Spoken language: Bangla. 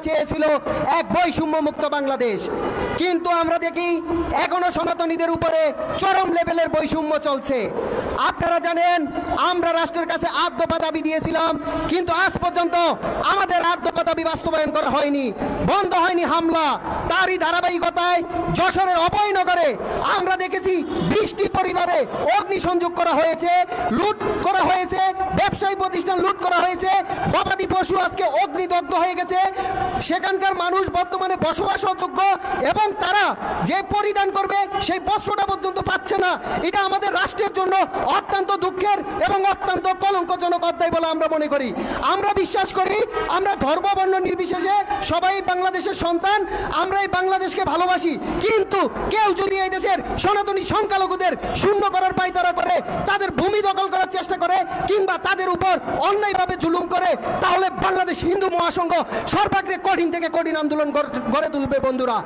চেয়েছিল এক বৈষম্য মুক্ত বাংলাদেশ। কিন্তু আমরা দেখি এখনো সনাতনীদের উপরে চরম লেভেলের বৈষম্য চলছে। আপনারা জানেন আমরা রাষ্ট্রের কাছে 8 দফা দাবি দিয়েছিলাম, কিন্তু আজ পর্যন্ত আমাদের 8 দফা দাবি বাস্তবায়ন করা হয়নি, বন্ধ হয়নি হামলা। তারই ধারাবাহিকতায় যশোরের অভয়নগরে আমরা দেখেছি 20টি পরিবারে অগ্নিসংযোগ করা হয়েছে, লুট করা হয়েছে, ব্যবসায়ী প্রতিষ্ঠান লুট করা হয়েছে, গবাদি পশু আজকে অগ্নিদগ্ধ হয়ে গেছে। সেখানকার মানুষ বর্তমানে বসবাস অযোগ্য এবং তারা যে পরিধান করবে সেই বস্ত্রটা পর্যন্ত পাচ্ছে না। এটা আমাদের রাষ্ট্রের জন্য অত্যন্ত দুঃখের এবং অত্যন্ত কলঙ্কজনক অধ্যায় বলে আমরা মনে করি। আমরা বিশ্বাস করি আমরা ধর্ম বর্ণ নির্বিশেষে সবাই বাংলাদেশের সন্তান, আমরা এই বাংলাদেশকে ভালোবাসি। কিন্তু কেউ যদি এই দেশের সনাতনী সংখ্যালঘুদের শূন্য করার পায়তারা করে, তাদের ভূমি দখল করার চেষ্টা করে কিংবা তাদের উপর অন্যায়ভাবে জুলুম করে, তাহলে বাংলাদেশ হিন্দু মহাসংঘ সর্বাগ্রে কঠিন থেকে কঠিন আন্দোলন গড়ে তুলবে বন্ধুরা।